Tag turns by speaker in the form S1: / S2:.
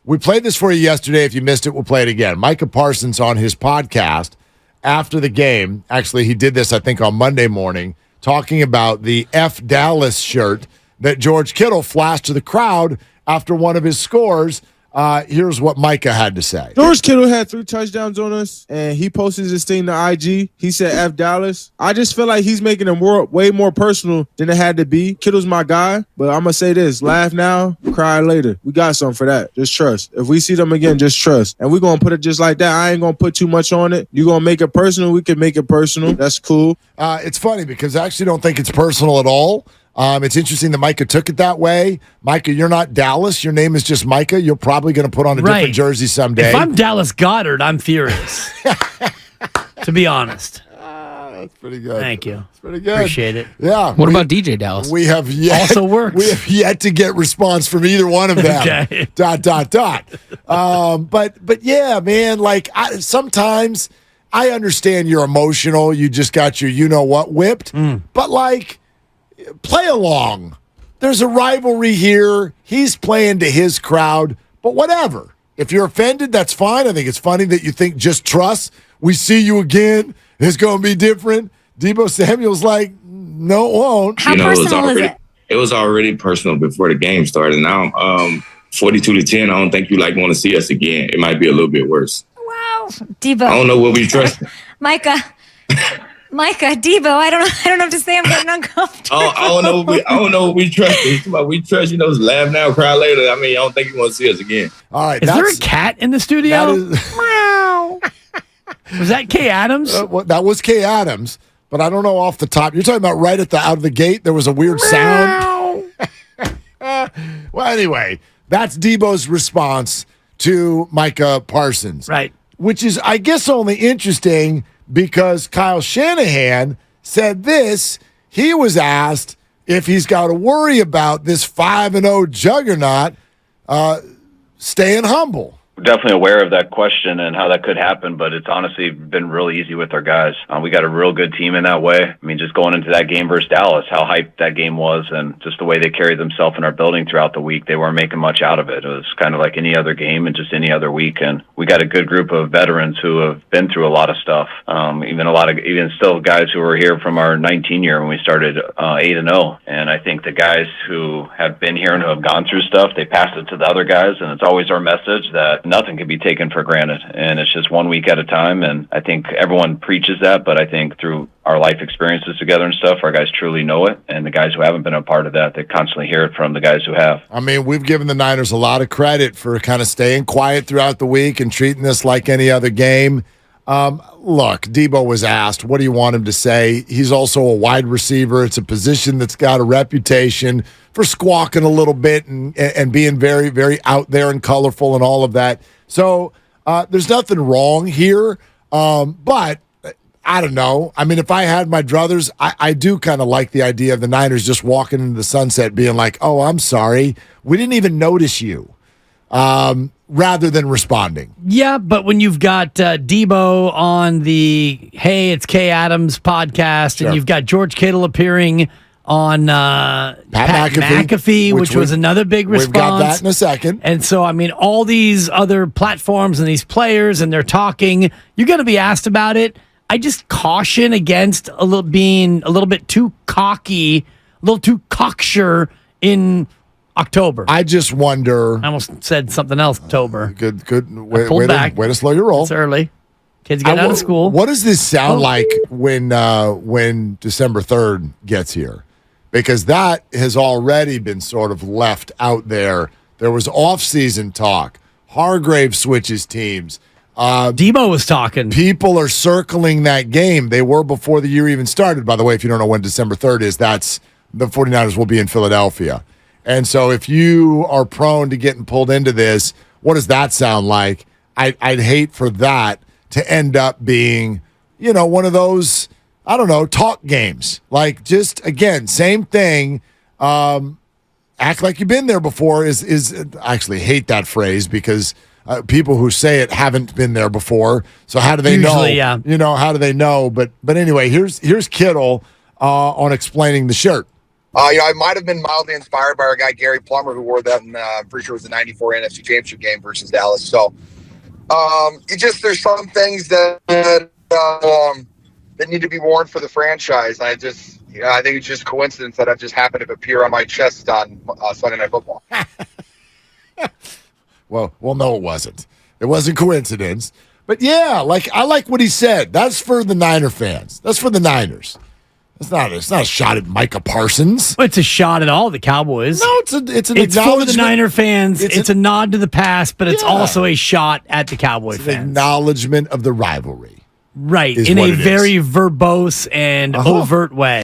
S1: We played this for you yesterday. If you missed it, we'll play it again. Micah Parsons on his podcast after the game. Actually, he did this, I think, on Monday morning, talking about the F Dallas shirt that George Kittle flashed to the crowd after one of his scores. Here's what Micah had to say.
S2: George Kittle had 3 touchdowns on us, and he posted this thing to IG. He said, F Dallas. I just feel like he's making it way more personal than it had to be. Kittle's my guy, but I'm going to say this. Laugh now, cry later. We got something for that. Just trust. If we see them again, just trust. And we're going to put it just like that. I ain't going to put too much on it. You're going to make it personal? We can make it personal. That's cool.
S1: It's funny because I actually don't think it's personal at all. It's interesting that Micah took it that way. Micah, you're not Dallas. Your name is just Micah. You're probably going to put on a different jersey someday.
S3: If I'm Dallas Goedert, I'm furious, to be honest.
S1: That's pretty good.
S3: Thank you.
S1: That's pretty good.
S3: Appreciate it.
S1: Yeah.
S4: What about DJ Dallas?
S1: We have yet,
S3: also works.
S1: We have yet to get response from either one of them.
S3: Okay. ...
S1: But yeah, man, like sometimes I understand you're emotional. You just got your you-know-what whipped. But like, play along. There's a rivalry here. He's playing to his crowd, but whatever. If you're offended, that's fine. I think it's funny that you think just trust. We see you again. It's going to be different. Deebo Samuel's like, no, it won't.
S5: How personal is it? It was already personal before the game started. Now, 42-10, I don't think you want to see us again. It might be a little bit worse.
S6: Wow. Deebo.
S5: I don't know what we trust.
S6: Micah, Deebo, I don't know what to say. I'm getting uncomfortable.
S5: I don't know what we trust. We trust, laugh now, cry later. I mean, I don't think you want to see us again.
S1: All right.
S3: Is there a cat in the studio? Meow. Was that Kay Adams?
S1: That was Kay Adams, but I don't know off the top. You're talking about right out of the gate. There was a weird sound. Well, anyway, that's Deebo's response to Micah Parsons.
S3: Right.
S1: Which is, I guess, only interesting because Kyle Shanahan said this. He was asked if he's got to worry about this 5-0 juggernaut staying humble.
S7: Definitely aware of that question and how that could happen, but it's honestly been really easy with our guys. We got a real good team in that way. I mean, just going into that game versus Dallas, how hyped that game was, and just the way they carried themselves in our building throughout the week, they weren't making much out of it. It was kind of like any other game and just any other week. And we got a good group of veterans who have been through a lot of stuff. Even still guys who were here from our 19 year when we started 8-0. And I think the guys who have been here and who have gone through stuff, they pass it to the other guys, and it's always our message that nothing can be taken for granted, and it's just 1 week at a time. And I think everyone preaches that, but I think through our life experiences together and stuff, our guys truly know it, and the guys who haven't been a part of that, they constantly hear it from the guys who have.
S1: I mean, we've given the Niners a lot of credit for kind of staying quiet throughout the week and treating this like any other game. Look, Deebo was asked, what do you want him to say? He's also a wide receiver. It's a position that's got a reputation for squawking a little bit and being very, very out there and colorful and all of that. So there's nothing wrong here. But I don't know. I mean, if I had my druthers, I do kind of like the idea of the Niners just walking into the sunset being like, oh, I'm sorry. We didn't even notice you. Rather than responding.
S3: Yeah, but when you've got Deebo on the Hey, It's Kay Adams podcast,
S1: Sure.
S3: and you've got George Kittle appearing on Pat McAfee, which was another big response.
S1: We've got that in a second.
S3: And so, I mean, all these other platforms and these players, and they're talking, you're going to be asked about it. I just caution against being a little bit too cocky, a little too cocksure in October.
S1: I just wonder.
S3: I almost said something else. October.
S1: Good. Way to slow your roll.
S3: It's early. Kids get out of school.
S1: What does this sound like when December 3rd gets here? Because that has already been sort of left out there. There was off-season talk. Hargrave switches teams.
S3: Deebo was talking.
S1: People are circling that game. They were before the year even started. By the way, if you don't know when December 3rd is, that's the 49ers will be in Philadelphia. And so if you are prone to getting pulled into this, what does that sound like? I'd hate for that to end up being, one of those, I don't know, talk games. Like, just, again, same thing. Act like you've been there before is I actually hate that phrase because people who say it haven't been there before. So how do they know?
S3: Yeah.
S1: How do they know? But anyway, here's Kittle on explaining the shirt.
S4: I might have been mildly inspired by our guy Gary Plummer, who wore that. I'm pretty sure it was the '94 NFC Championship game versus Dallas. So, there's some things that need to be worn for the franchise. I think it's just coincidence that I've just happened to appear on my chest on Sunday Night Football.
S1: Well, no, it wasn't. It wasn't coincidence. But yeah, I like what he said. That's for the Niner fans. That's for the Niners. It's not a shot at Micah Parsons.
S3: It's a shot at all the Cowboys.
S1: No, it's an
S3: It's
S1: acknowledgement.
S3: for the Niner fans. It's a nod to the past, but it's
S1: Yeah.
S3: also a shot at the Cowboy
S1: It's an
S3: fans.
S1: acknowledgement of the rivalry.
S3: Right,
S1: is
S3: in
S1: what
S3: a
S1: it is.
S3: very verbose and overt way.